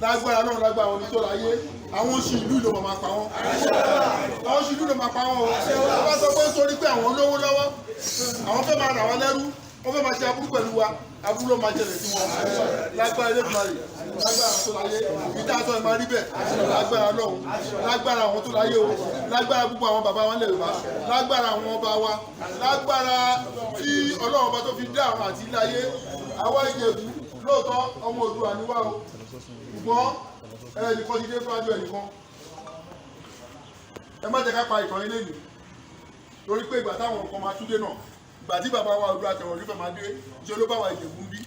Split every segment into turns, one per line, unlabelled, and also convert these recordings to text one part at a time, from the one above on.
lágbára náà lágbára wọn ní tó láyé àwọn oṣù ìlú ló máa pa wọn àwọn oṣù ìlú ló máa pa wọn o wọ́n bá sọ pé sórí pé àwọn olówó lọ́wọ́ àwọn fẹ́ máa rà wọ́n lẹ́rú wọ́n fẹ́ máa ṣe aburú pẹ̀lú wa aburú ló máa jẹlẹ̀ sí wọn lágbára Elédùmarè lágbára tó láyé ìdá sọ ìmọ̀ rí bẹ́ẹ̀ lágbára lọ́hùn lágbára àwọn tó láyé o lágbára gbogbo àwọn bàbá wa lè wá lágbára àwọn ọba wa lágbára tí Ọlọ́run ọba tó fi dá àwọn àti ilé ayé àwa Ìjẹ̀bú lóòótọ́ ọmọ Oòduà ni wá o ṣùgbọ́n ẹnìkan ti dé fúrájú ẹnìkan ẹ má jẹ́ ká pa ìtàn ilé nì lórí pé ìgbà táwọn nǹkan máa túndé náà ìgbà tí bàbá wa Oòduà àtẹ̀wọ̀n rí fẹ́ máa dé ìṣe ló bá wa Ìjẹ̀bú ń bí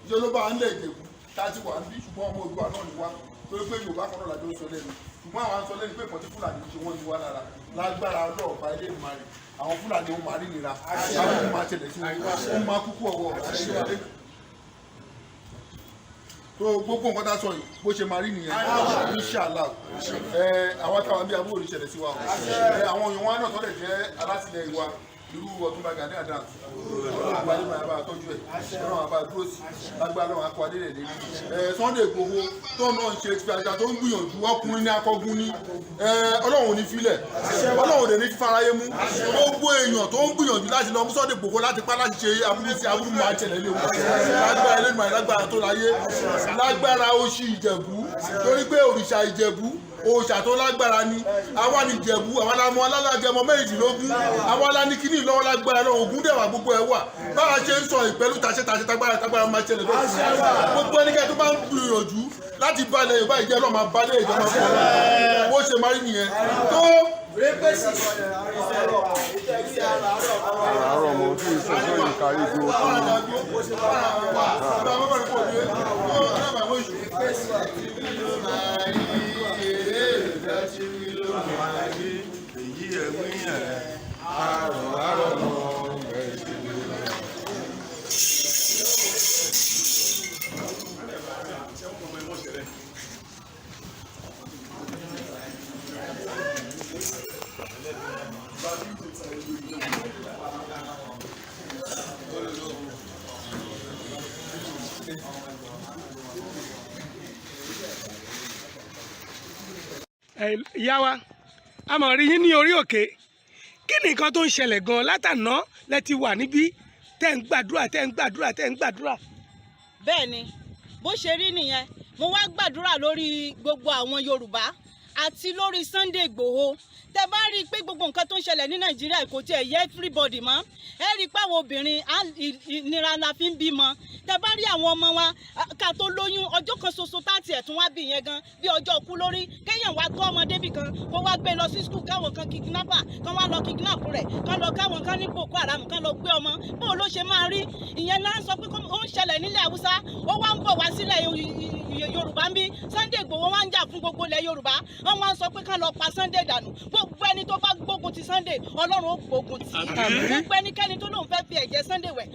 ìṣe ló bá wa ń lẹ̀ Ìjẹ̀bú táti wà ń bí ṣùgbọ́n ọmọ Oòduà náà ni wá lórí pé Yorùbá kan náà làjọ ń sọ lẹ́nu ṣùgbọ́n àwọn sọ lẹ́nu pé ìkànnì Fúlàní ṣe wọ́n ní wá lára lágbára ọlọ́ọ̀pá Elédùmarè àwọn Fúlàní wọn máa rí nira àwọn ọmọ máa tẹ̀lé sí wọn máa kúkú ọwọ́ tó gbogbo nǹkan tá a sọ yìí bó ṣe máa rí nìyẹn inṣàlá àwọn táwọn bí abúlé ìṣẹ̀lẹ̀ sí wa àwọn èèyàn wa náà tọ́lẹ̀ jẹ́ alátìlẹyìn wa irú Ọ̀túnba Gani Adams ọlọ́run àdé máa bá a tọ́jú ẹ̀ ọlọ́run àbá dúró sí lágbára náà akọ adé rẹ̀ lé Sunday Igboho tó náà ń ṣe ìfìyàjà tó ń gbìyànjú ọkùnrin ní akọgun ní ọlọ́run ò ní filẹ̀ ọlọ́run ò dẹ̀ ní fífaráyé mú gbogbo èèyàn tó ń gbìyànjú láti lọ mú Sunday Igboho láti pa láti ṣe aburú sí aburú máa ṣẹlẹ̀ lé wọn lágbára Elédùmarè lágbára tó láyé lágbára Ọ̀ṣì Ìjẹ̀bú torí pé òrìṣà Ìjẹ̀bú òòṣà tó lágbára ni àwa ní Ìjẹ̀bú àwa la mọ alálàjẹmọ méjìdínlógún àwa la ní kíní lọ́wọ́ lágbára náà Ògún dẹ̀wà gbogbo ẹ̀ wà báwa ṣe ń sọ ìpẹ́lú tàṣẹ tagbára máa ṣẹlẹ̀ lọ́sùn gbogbo ẹnikẹ́ni tó bá ń gbìyànjú láti balẹ̀ Yorùbá ìjẹ́ náà máa balẹ̀ ìjọba fún ọ bó ṣe máa rí nìyẹn tó.
àárọ̀ mo fi ìṣòro ìkárí ju
ìyá wa a mọ̀ rí yín ní orí òkè kí ni nǹkan tó ń ṣẹlẹ̀ gan-an látàná lẹ ti wà níbí tẹ́ ń gbàdúrà tẹ́ ń gbàdúrà tẹ́ ń gbàdúrà.
bẹ́ẹ̀ ni bó ṣe rí nìyẹn mo wá gbàdúrà lórí gbogbo àwọn Yorùbá àti lórí Sunday Igboho tẹ bá rí i pé gbogbo nǹkan tó ń ṣẹlẹ̀ ní Nàìjíríà kò tiẹ̀ yẹ everybody mọ́ ẹ rí i pé àwọn obìnrin ìnira la fi ń bímọ tẹ bá rí àwọn ọmọ wa ká tó lóyún ọjọ́ kan ṣoṣo táàtì ẹ̀ tún wá bí yẹn gan bí ọjọ́ kú lórí kéèyàn wá tó ọmọ débì kan kó wá gbé lọ sí skul káwọn kan kidnapper kan wá lọ kidnap rẹ̀ kan lọ káwọn kan ní Boko Haram kan lọ gbé ọmọ bóun ló ṣe máa rí ìyẹn náà sọ pé ó ń ṣẹlẹ̀ nílẹ̀ Haúsá ó wá ń bọ̀ wá sílẹ̀ Yorùbá ń bí Sunday Igboho wá ń jà fún gbogbo ilẹ̀ Yorùbá wọ́n wá ń sọ pé ká lọ pa Sunday dànù gbogbo ẹni tó bá gbógun ti Sunday Ọlọ́run ó gbógun tì gbogbo ẹnikẹ́ni tó lóun fẹ́ fi ẹ̀jẹ̀ Sunday wẹ̀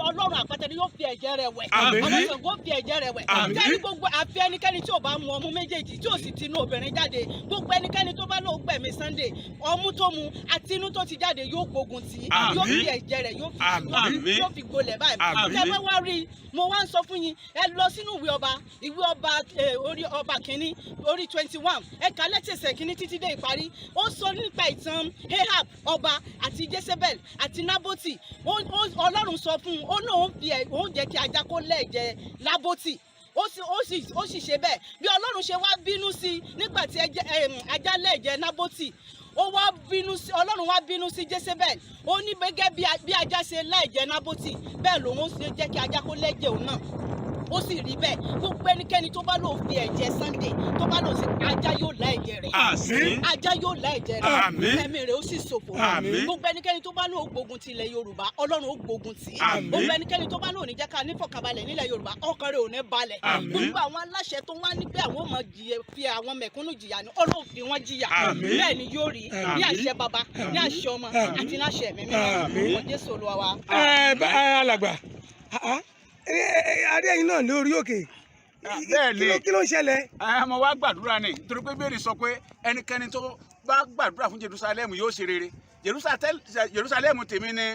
Ọlọ́run àpáta ni yóò fi ẹ̀jẹ̀ rẹ̀ wẹ̀ ọlọ́sàn kó fi ẹ̀jẹ̀ rẹ̀ wẹ̀ tẹ́ni gbogbo àfi ẹnikẹ́ni tí ò bá mu ọmú méjèèjì tí ò sì tinú obìnrin jáde gbogbo ẹnikẹ́ni tó bá lóun gbẹ̀mí Sunday ọmú tó mu àti inú tó ti jáde yóò gbógun tì yóò fi ẹ̀jẹ̀ rẹ̀ yóò fi gbolẹ̀ báyìí tẹ́wẹ́ wá rí mo wá ń sọ fún yín ẹ lọ sínú ìwé ọba orí ọba kìíní orí 21 ẹ kà lẹ́tẹ̀sẹ̀ kìíní títí dé ìparí ó sọ nípa ìtàn Ahab ọba àti Jezebel àti Naboti Ọlọ́run sọ fún un ó náà òun jẹ́ kí ajá kó lẹ́ẹ̀jẹ̀ Naboti ó sì ṣe bẹ́ẹ̀ bí Ọlọ́run ṣe wá bínú sí nígbà tí ajá lẹ́ẹ̀jẹ̀ Naboti ó wá bínú sí Ọlọ́run wá bínú sí Jezebel ó ní gẹ́gẹ́ bí ajá ṣe lẹ́ẹ̀jẹ̀ Naboti bẹ́ẹ̀ lòun ó sì jẹ́ kí ajá kó lẹ́ẹ̀jẹ̀ òun náà ó sì rí bẹ́ẹ̀ gbogbo ẹnikẹ́ni tó bá lò fi ẹ̀jẹ̀ Sunday tó bá lò sí ajá yóò lá ẹ̀jẹ̀ rẹ̀ ajá yóò lá ẹ̀jẹ̀ rẹ̀ ẹ̀mí rẹ̀ ó sì ṣòfò gbogbo ẹnikẹ́ni tó bá lò gbógun ti ilẹ̀ Yorùbá Ọlọ́run ó gbógun tì gbogbo ẹnikẹ́ni tó bá lò ní jẹ́ ká nífọ̀kànbalẹ̀ nílẹ̀ Yorùbá ọkàn rẹ̀ ò ní balẹ̀ gbogbo àwọn aláṣẹ tó wá ní pé àwọn ò mọ fi àwọn mẹ̀kúnnù jìyà ni Ọlọ́run fi wọ́n jìyà bẹ́ẹ̀ ni yóò rí ní àṣẹ baba ní àṣẹ ọmọ àti ní àṣẹ ẹ̀mí mímọ́ Jésù Olúwa wa.
alàgbà adéyìn náà lórí òkè kí ló ń ṣẹlẹ̀.
mo wá gbàdúrà ni torí pé bẹ́ẹ̀ ni sọ pé ẹnikẹ́ni tó bá gbàdúrà fún Jerusalem yóò ṣe rere Jerusalem tèmi ní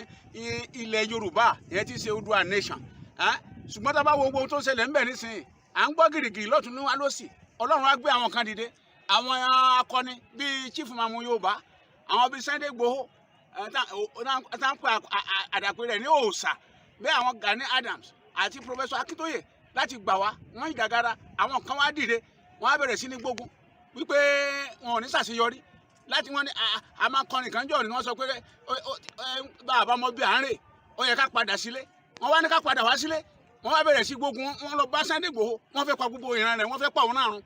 ilẹ̀ Yorùbá ìyẹn ti ṣe Oòduà nation ṣùgbọ́n tá a bá wo ohun tó ń ṣẹlẹ̀ ń bẹ̀ nísìnyí à ń gbọ́ gìrìgìrì lọ́tún ní wa lọ́sì ọlọ́run á gbé àwọn kan dìde àwọn akọni bíi chief mamu Yorùbá àwọn bíi Sunday Igboho tá ń pè àdàpè rẹ̀ ní òòṣà bẹ́ẹ̀ àwọn Gani Adams àti Professor Akintoye láti gbà wá wọ́n ìjàgara àwọn kan wá dìde wọ́n á bẹ̀rẹ̀ sí ní gbógun wípé wọn ò ní ṣàṣeyọrí láti wọ́n ní a máa kọrin kan jọ ni wọ́n sọ pé bàbá ọmọ bíi à ń rè ó yẹ ká padà sílé wọ́n wá ní ká padà wá sílé wọ́n wá bẹ̀rẹ̀ sí gbógun wọ́n lọ bá Sunday Igboho wọ́n fẹ́ pa gbogbo ìran rẹ̀ wọ́n fẹ́ pa òun náà run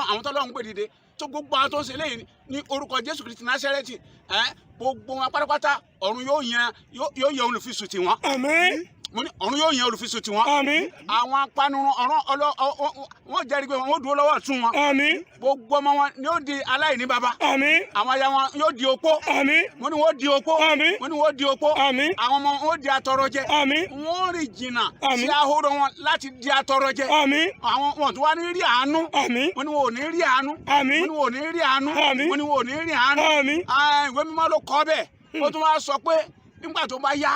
àwọn tó lọ́hùn gbé dìde tó gbogbo àwọn tó ń ṣe léyìn ní orúkọ Jésù Kristi Násárẹ́tì gbogbo wọn pátápátá ọ̀run yóò yan olùfisùn tiwọn.
Àmín.
mo ní ọ̀run yóò yan olùfisùn tiwọn.
Àmín.
àwọn apanirun wọn jẹ́rìí pé wọn dúró lọ́wọ́ ọ̀tún wọn.
Àmín.
gbogbo ọmọ wọn ni ó di aláìní baba.
Àmín.
àwọn aya wọn yóò di opó.
Àmín.
mo ní wọn di opó.
Àmín.
mo ní wọn di opó.
Àmín.
àwọn ọmọ wọn ó di atọrọjẹ.
Àmín.
wọn rìn jìnnà
Àmín.
sí ahoro wọn láti di atọrọjẹ.
Àmín.
àwọn wọn tó wá ní rí àánú.
Àmín.
mo ní wọn ò ní rí àánú.
Àmín.
mo ní wọn ò ní rí àánú.
Àmín.
mo ní wọn ò ní rí àánú.
Àmín.
ìwé mímọ́ ló kọ bẹ́ẹ̀ ó tún wá sọ pé nígbà tó bá yá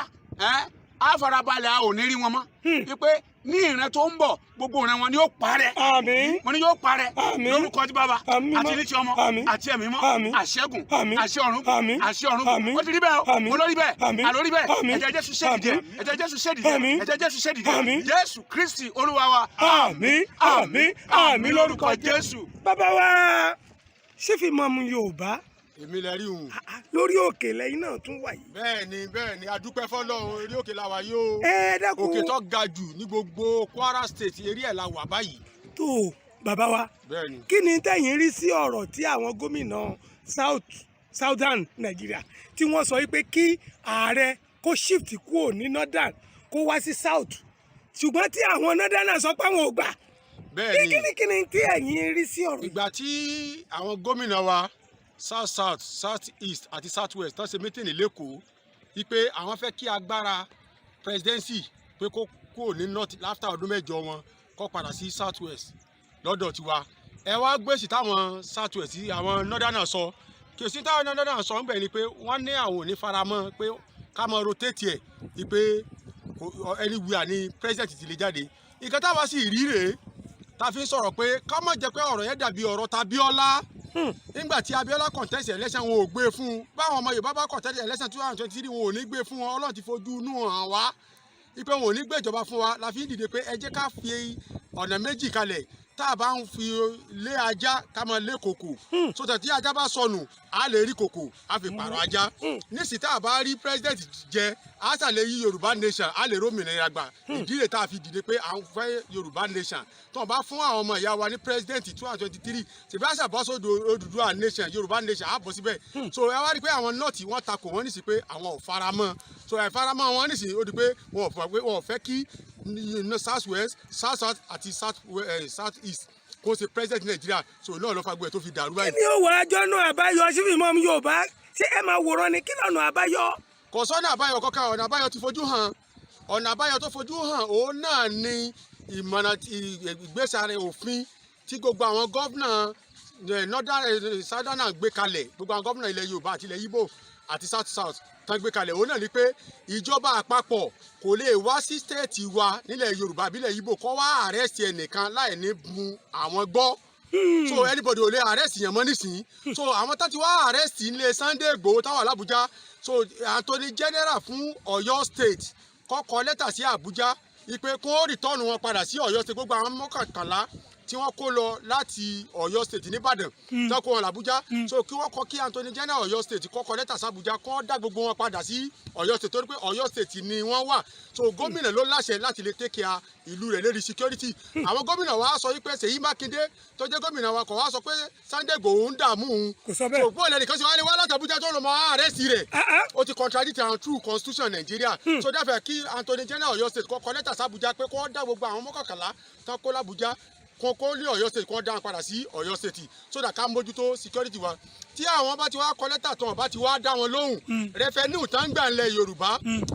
á farabalẹ̀ a ò ní rí wọn mọ́ wípé ní ìran tó ń bọ̀ gbogbo ìran wọn ni yóò parẹ́.
Àmín.
mo ní yóò parẹ́
Àmín.
lórúkọ tí bàbá
Àmín.
àti ní ti ọmọ
Àmín.
àti ẹ̀mí mọ́
Àmín.
àṣẹ́gun
Àmín.
àṣẹ ọ̀run
Àmín.
àṣẹ ọ̀run
Àmín.
ó ti rí bẹ́ẹ̀ o
Àmín.
mo lórí bẹ́ẹ̀
Àmín.
àlórí bẹ́ẹ̀
Àmín.
ẹ̀jẹ̀ Jésù ṣèdìdẹ
Àmín.
ẹ̀jẹ̀ Jésù ṣèdìdẹ
Àmín.
ẹ̀jẹ̀ Jésù ṣèdìdẹ
Àmín.
Jésù Kristi Olúwa wa
Àmín. Àmín. Àmín lórúkọ
Jésù.
Bàbá wa ṣífì mọ́mú Yorùbá
èmi lẹ rí òun.
lórí òkè lẹ́yìn náà tún wà yìí.
bẹ́ẹ̀ ni adúpẹ́ fọ́lọ́run orí òkè la wà yìí o.
ẹ dákun
òkè tó ga jù ní gbogbo Kwara State eré ẹ̀ la wà báyìí.
tó bàbá wa
bẹ́ẹ̀ ni.
kí ni tẹ̀yin rí sí ọ̀rọ̀ tí àwọn gómìnà southern Nigeria tí wọ́n sọ wípé kí ààrẹ kó shift kúrò ní northern kó wá sí south ṣùgbọ́n tí àwọn northern náà sọ pé àwọn ò gbà.
bẹ́ẹ̀ ni
kí ni tí ẹ̀yin rí sí ọ̀rọ̀.
ìgbà tí àwọn gómìnà wa south east àti south west tán ṣe mítìnì lẹ́kọ̀ọ́ wípé àwọn fẹ́ kí agbára presidency pé kó kúrò ní north láfta ọdún mẹ́jọ wọn kó padà sí south west lọ́dọ̀ tiwa ẹ wá gbèsè táwọn south west àwọn northern náà sọ kèsì táwọn northern náà sọ ń bẹ̀ ni pé wọ́n ní àwọn ò ní faramọ́ pé ká mọ rotate ẹ̀ wípé anywhere ni president ti lè jáde ìkan táwa sì rí rèé ta fi ń sọ̀rọ̀ pé ká má jẹ́ pé ọ̀rọ̀ yẹn dàbí ọ̀rọ̀ t'Abíọ́lá nígbà tí Abíọ́lá contest election wọn ò gbé fún un báwọn ọmọ Yorùbá bá contest election 2023 wọn ò ní gbé fún wọn Ọlọ́run ti fojú inú hàn wá ipe wọn ò ní gbé ìjọba fún wa la fi ń dìde pé ẹ jẹ́ ká fi ọ̀nà méjì kalẹ̀ tá a bá ń fi lé ajá ká máa lé kòkò sọtẹ tí ajá bá sọnù a lè rí kòkò a fi pààrọ̀ ajá nísìsiyìí tá a bá rí president jẹ a ṣàlẹ̀ yí Yorùbá nation a lè rómìnira gbà ìdílé tá a fi dìde pé à ń fẹ́ Yorùbá nation tó ń bá fún àwọn ọmọ ìyá wa ní president 2023 ṣèbí àṣà bọ́ sódò Odùduwà nation Yorùbá nation á bọ́ síbẹ̀ so ẹ wá rí i pé àwọn nọ́ọ̀tì wọ́n takò wọ́n nísìsiyìí pé àwọn ò faramọ́ so ẹ̀ faramọ́ wọn nísìsiyìí ó di pé wọn ò fẹ́ kí south west south south àti south east kó ṣe president Nàìjíríà so náà ló fagbọ́ ẹ̀ tó fi dàrú báyìí.
kí ni ó wọ ẹjọ́ náà àbáyọ sífì mọ́mú Yorùbá ṣé ẹ máa wòran ni kí lọ́nà àbáyọ.
kò sọ́nà àbáyọ kankan ọ̀nà àbáyọ ti fojú hàn ọ̀nà àbáyọ tó fojú hàn òun náà ni ìmọ̀ràn ìgbésẹ̀ òfin tí gbogbo àwọn gómìnà northern southern gbé kalẹ̀ gbogbo àwọn gómìnà ilẹ̀ Yorùbá àti ilẹ̀ Ìgbò àti south tán gbé kalẹ̀ òun náà ni pé ìjọba àpapọ̀ kò lè wá sí stéètì wa nílẹ̀ Yorùbá àbílẹ̀ Ìgbò kó wá àrẹ́sì ẹnìkan láì ní bu àwọn gbọ́ so anybody ò lè arrest yẹn mọ́ nísìnyí so àwọn tó ti wá arrest nílé Sunday Igboho táwọn l'Abuja so Attorney General fún Ọ̀yọ́ state kọ́kọ́ lẹ́tà sí Àbújá ipe kó rìtọ́ọ̀nù wọn padà sí Ọ̀yọ́ state gbogbo àwọn mọ́kànlá tí wọ́n kó lọ láti Ọ̀yọ́ state nìbàdàn tó kó wọn l'Abuja so kí wọ́n kọ́ kí Attorney General Ọ̀yọ́ state kọ́kọ́ lẹ́tà sí Àbújá kó dá gbogbo wọn padà sí Ọ̀yọ́ state torí pé Ọ̀yọ́ state ni wọ́n wà so gómìnà ló láṣẹ láti lè take care ìlú rẹ̀ lérí security àwọn gómìnà wa sọ wípé Ṣèyí Mákindé tó jẹ́ gómìnà wa kò wá sọ pé Sunday Igboho ń dààmú òun
kò sọ bẹ́ẹ̀
so bóyá ẹnìkan ṣe wá lé wá láti Àbújá tó lọ mọ àrẹ́sì rẹ̀ ó ti contradict our true constitution Nàìjíríà so dáfẹ́ kí Attorney General Ọ̀yọ́ state kọ́kọ́ lẹ́tà sí Àbújá pé kó dá gbogbo àwọn mọ́kànlá tán kó l'Àbújá kó lé Ọ̀yọ́ state kó dá wọn padà sí Ọ̀yọ́ state so that ká mójútó security wa tí àwọn bá ti wá kọ lẹ́tà tán bá ti wá dá wọn lóhùn revenue tán gbà ńlẹ̀ Yorùbá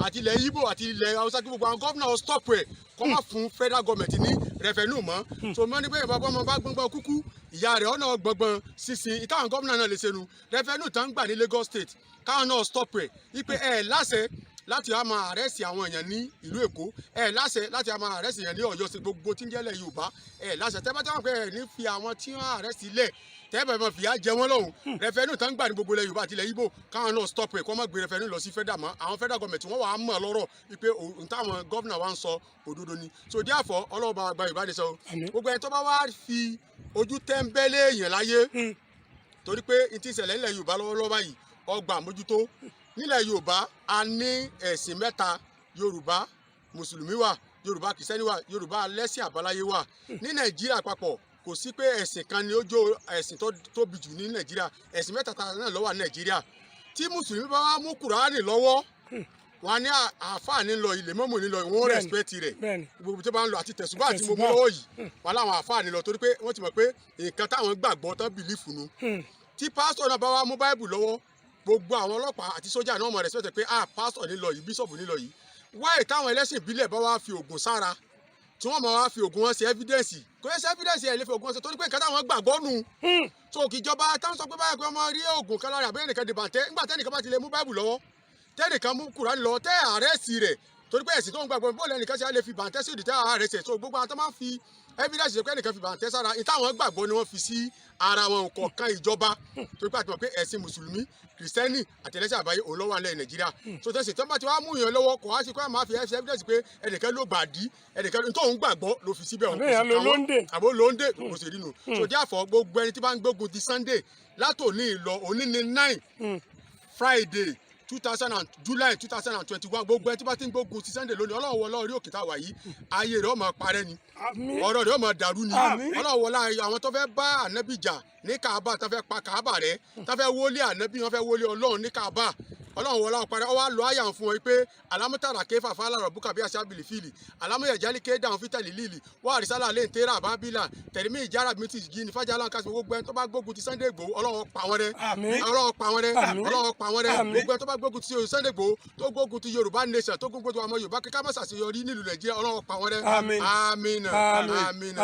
àti ilẹ̀ Ìgbò àti ilẹ̀ Haúsá kí gbogbo àwọn gómìnà stop ẹ̀ kọ́ máa fún federal government ní revenue mọ́ so mọ́ ní bẹ́ẹ̀ bàbá ọmọ bá gbọ́ngbọ́n kúkú ìyá rẹ̀ ọ̀nà gbọ̀ngbọ̀n sísìn ìtàwọn gómìnà náà lè ṣẹnu revenue tán gbà ní Lagos state káwọn náà stop ẹ̀ wípé ẹ̀ láṣẹ láti á máa àrẹ́sì àwọn èèyàn ní ìlú Èkó ẹ láṣẹ láti á máa àrẹ́sì èèyàn ní Ọ̀yọ́ sí gbogbo tí ń jẹ́lẹ̀ Yorùbá ẹ láṣẹ tẹ́ bá tẹ́ wọ́n pé ẹ ní fi àwọn tí wọ́n àrẹ́sì lẹ̀ tẹ́ẹ̀bẹ̀ mọ̀ fìyà jẹ wọ́n lọ́hùn rẹfẹ́nù tán gbà ní gbogbo ilẹ̀ Yorùbá àti ilẹ̀ Ìgbò káwọn náà stop ẹ̀ kọ́ mọ̀ gbé rẹfẹ́nù lọ sí federal mọ́ àwọn federal government wọ́n wà á mọ̀ lọ́rọ̀ wípé ohun táwọn gọ́vnà wa ń sọ òdodo ni so therefore ọlọ́ọ̀bá àgbà Yorùbá ní sọ gbogbo ẹni tó bá wá fi ojú tẹ́ńbẹ́lẹ́ èèyàn láyé torí pé n ti ṣẹlẹ̀ nílẹ̀ Yorùbá lọ́wọ́lọ́wọ́ báyìí ọgbà mójútó nílẹ̀ Yorùbá a ní ẹ̀sìn mẹ́ta Yorùbá mùsùlùmí wà Yorùbá kìrìsìtẹ́nì wà Yorùbá lẹ́sìn àbáláyé wà ní Nàìjíríà papọ̀ kò sí pé ẹ̀sìn kan ni ó jó ẹ̀sìn tó tóbi jù ní Nàìjíríà ẹ̀sìn mẹ́ta náà ló wà ní Nàìjíríà tí mùsùlùmí bá wá mú Kùránì lọ́wọ́ wọn ní àáfàá nílò ilé mọ́mọ́ nílò ìwọ̀n rẹ̀spẹ̀tì rẹ̀ gbogbo tí wọ́n bá ń lọ àti tẹ̀sùbá àti mo mú lọ́wọ́ yìí wọn láwọn àáfàá nílò torí pé wọ́n ti mọ̀ pé nǹkan táwọn gbàgbọ́ tán bìlífù nu tí pásítọ̀ náà bá wá mú báìbù lọ́wọ́ gbogbo àwọn ọlọ́pàá àti sójà náà mọ̀ rẹ̀spẹ̀tì pé pásítọ̀ nílò yìí bíṣọ̀bù nílò yìí wáyé táwọn ẹlẹ́sìn ìbílẹ̀ bá wá fi ògùn sára tí wọ́n máa wá fi ògùn wọn ṣe evidence kò yẹ ṣe evidence ẹ̀ lè fi ògùn wọn ṣe torí pé nǹkan táwọn gbàgbọ́ nù so kìjọba táwọn sọ pé báyìí pé wọ́n máa rí ògùn kan lára àbẹ́yẹn nìkan dìbàntẹ́ nígbà tẹ́nìkan bá ti lè mú báìbù lọ́wọ́ tẹ́nìkan mú Kùránì lọ́wọ́ tẹ́ àrẹ́sì rẹ̀ torí pé ẹ̀sìn tó ń gbàgbọ́ bóòlù ẹnìkan ṣe á lè fi bàǹtẹ́ sí ìdìtẹ́ àrẹ́sì so gbogbo àwọn tó máa ń fi evidence pé ẹnìkan fi bàǹtẹ́ sára ìtàwọn gbàgbọ́ ni wọ́n fi sí ara wọn kọ̀ọ̀kan ìjọba torí pé àti mọ̀ pé ẹ̀sìn mùsùlùmí kìrìsìtẹ́nì àtẹlẹsẹ̀ àbáyé òun lọ́wọ́ alẹ́ Nàìjíríà so tẹ̀sí tó bá ti wá mú yàn lọ́wọ́ kò wá sí pé máa fi evidence pé ẹnìkan ló gbàdí ẹnìkan tó ń gbàgbọ́ ló fi síbẹ̀ àbó lóńdè kò sì rí nu so díàfọ̀ gbogbo ẹni tí bá ń gbógun ti Sunday látòní lọ òní ní 9 Friday July 2021 gbogbo ẹni tí bá ti ń gbógun ti Sunday lónìí Ọlọ́run wọlé orí òkè tá a wà yìí ayé rẹ̀ ó máa parẹ́ ni ọ̀rọ̀ rẹ̀ ó máa dàrú ni Ọlọ́run wọlé àwọn tó fẹ́ bá ànábì jà ní Kaaba tó fẹ́ pa Kaaba rẹ̀ tó fẹ́ wọlé ànábì wọn fẹ́ wọlé Ọlọ́run ní Kaaba Ọlọ́run wọlé àwọn parẹ́ ọ wá lọ àyà fún wọn pé alámútàrà kéfà fàlàrọ̀ bùkà bí aṣá bìlì fìlì alámúyẹ̀jálì kéde àwọn fìtẹ̀lì lílì wọ́n àrísálà lè ń tẹ́rà àbábílà tẹ̀lẹ́mí ìjára mi ti jí ní fájà láǹkà sí gbogbo ẹni tó bá gbógun ti Sunday Igboho Ọlọ́run pa wọ́n rẹ́ Ọlọ́run pa wọ́n rẹ́ Ọlọ́run pa wọ́n rẹ́ gbogbo ẹni tó bá gbógun ti Sunday Igboho tó gbógun ti Yorùbá nation tó gbógun ti ọmọ Yorùbá kíkà má ṣàṣeyọrí nílùú Nàìjíríà Ọlọ́run pa wọ́n rẹ́. Àmín.